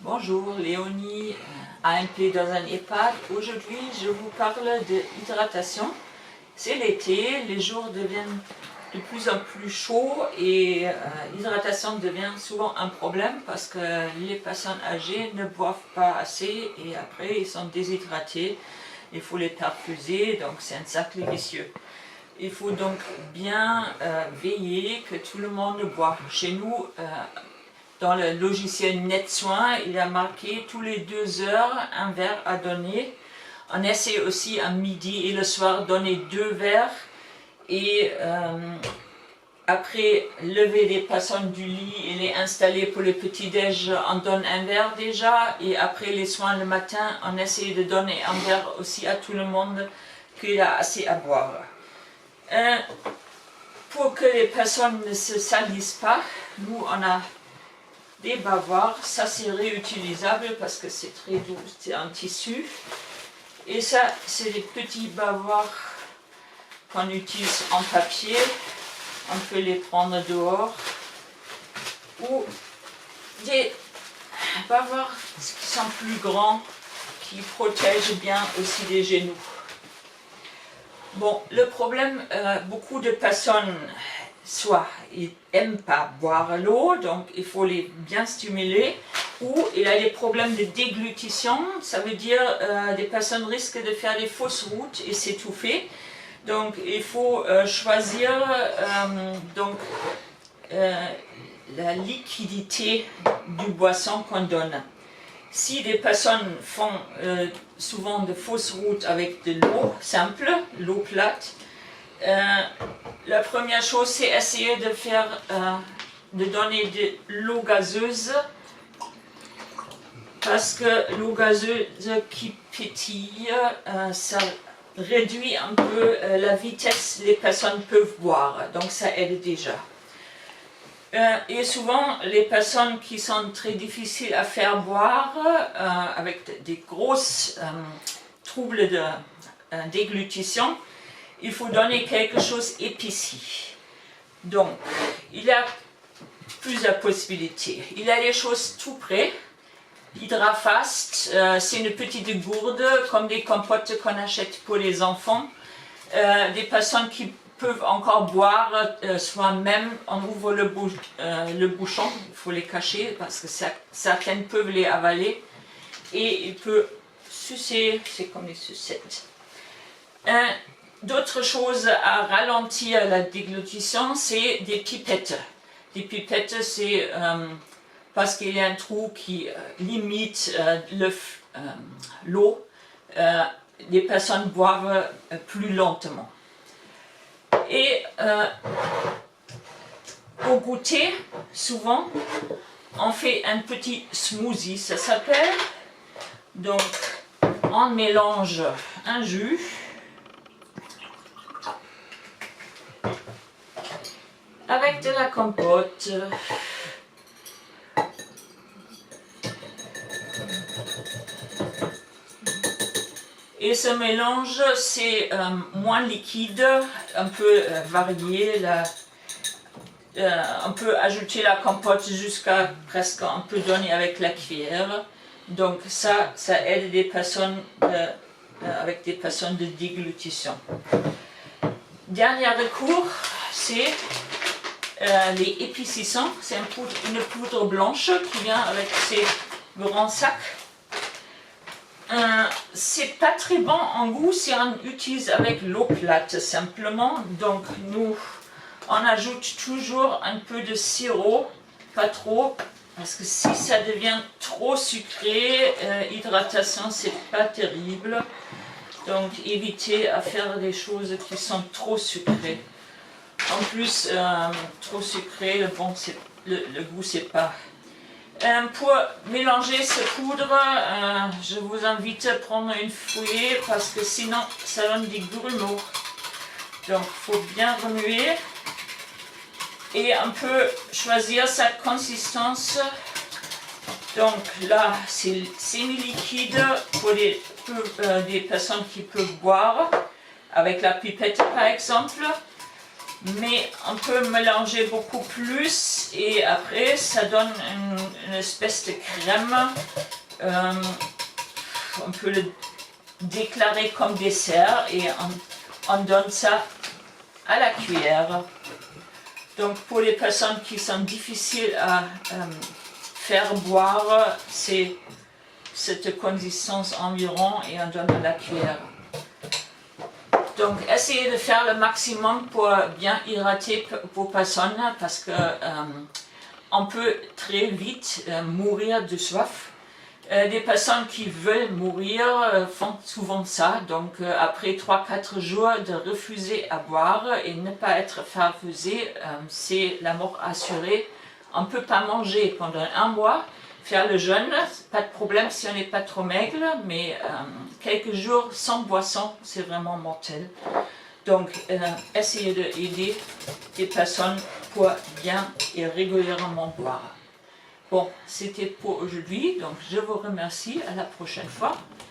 Bonjour, Léonie, AMP dans un EHPAD. Aujourd'hui, je vous parle de hydratation. C'est l'été, les jours deviennent de plus en plus chauds et l'hydratation devient souvent un problème parce que les personnes âgées ne boivent pas assez et après ils sont déshydratés. Il faut les perfuser, donc c'est un cercle vicieux. Il faut donc bien veiller que tout le monde boive. Chez nous, dans le logiciel NetSoin, il a marqué tous les 2 heures un verre à donner. On essaie aussi à midi et le soir donner 2 verres. Et après lever les personnes du lit et les installer pour le petit-déj, on donne un verre déjà. Et après les soins le matin, on essaie de donner un verre aussi à tout le monde qu'il a assez à boire. Pour que les personnes ne se salissent pas, nous on a des bavoirs, ça c'est réutilisable parce que c'est très doux, c'est un tissu. Et ça, c'est des petits bavoirs qu'on utilise en papier. On peut les prendre dehors. Ou des bavoirs qui sont plus grands, qui protègent bien aussi les genoux. Bon, le problème, beaucoup de personnes, soit ils n'aiment pas boire l'eau, donc il faut les bien stimuler, ou il a des problèmes de déglutition, ça veut dire des personnes risquent de faire des fausses routes et s'étouffer. Donc il faut choisir la liquidité du boisson qu'on donne. Si des personnes font souvent de fausses routes avec de l'eau simple, l'eau plate, la première chose c'est essayer de donner de l'eau gazeuse, parce que l'eau gazeuse qui pétille, ça réduit un peu la vitesse que les personnes peuvent boire, donc ça aide déjà. Et souvent, les personnes qui sont très difficiles à faire boire, avec des grosses troubles de déglutition, il faut donner quelque chose épicé. Donc, il y a plusieurs possibilités. Il y a des choses tout près. Hydrafast, c'est une petite gourde, comme des compotes qu'on achète pour les enfants. Des personnes qui peuvent encore boire soi-même, on ouvre le bouchon, il faut les cacher parce que certaines peuvent les avaler et il peut sucer, c'est comme les sucettes. D'autres choses à ralentir la déglutition, c'est des pipettes. Des pipettes, c'est parce qu'il y a un trou qui limite l'eau, les personnes boivent plus lentement. Et au goûter, souvent, on fait un petit smoothie, ça s'appelle. Donc, on mélange un jus avec de la compote. Et ce mélange, c'est moins liquide, on peut varier, on peut ajouter la compote jusqu'à presque, on peut donner avec la cuillère. Donc ça aide des personnes avec des personnes de déglutition. Dernier recours, c'est les épicissants. C'est une poudre blanche qui vient avec ces grands sacs. C'est pas très bon en goût si on utilise avec l'eau plate simplement, donc nous on ajoute toujours un peu de sirop, pas trop, parce que si ça devient trop sucré, hydratation c'est pas terrible, donc évitez à faire des choses qui sont trop sucrées. En plus, trop sucré, le goût c'est pas. Pour mélanger cette poudre, je vous invite à prendre une fouillée parce que sinon ça donne des grumeaux. Donc il faut bien remuer et on peut choisir sa consistance. Donc là c'est semi-liquide pour des personnes qui peuvent boire avec la pipette par exemple. mais on peut mélanger beaucoup plus et après ça donne une espèce de crème. On peut le déclarer comme dessert et on donne ça à la cuillère. Donc pour les personnes qui sont difficiles à faire boire, c'est cette consistance environ et on donne à la cuillère. Donc essayez de faire le maximum pour bien hydrater vos personnes parce que on peut très vite mourir de soif. Des personnes qui veulent mourir font souvent ça, donc après 3-4 jours de refuser à boire et ne pas être farfusé, c'est la mort assurée. On ne peut pas manger pendant 1 mois, faire le jeûne, pas de problème si on n'est pas trop maigre, mais quelques jours sans boisson, c'est vraiment mortel. Donc essayez d'aider des personnes pour bien et régulièrement boire. Bon, c'était pour aujourd'hui, donc je vous remercie, à la prochaine fois.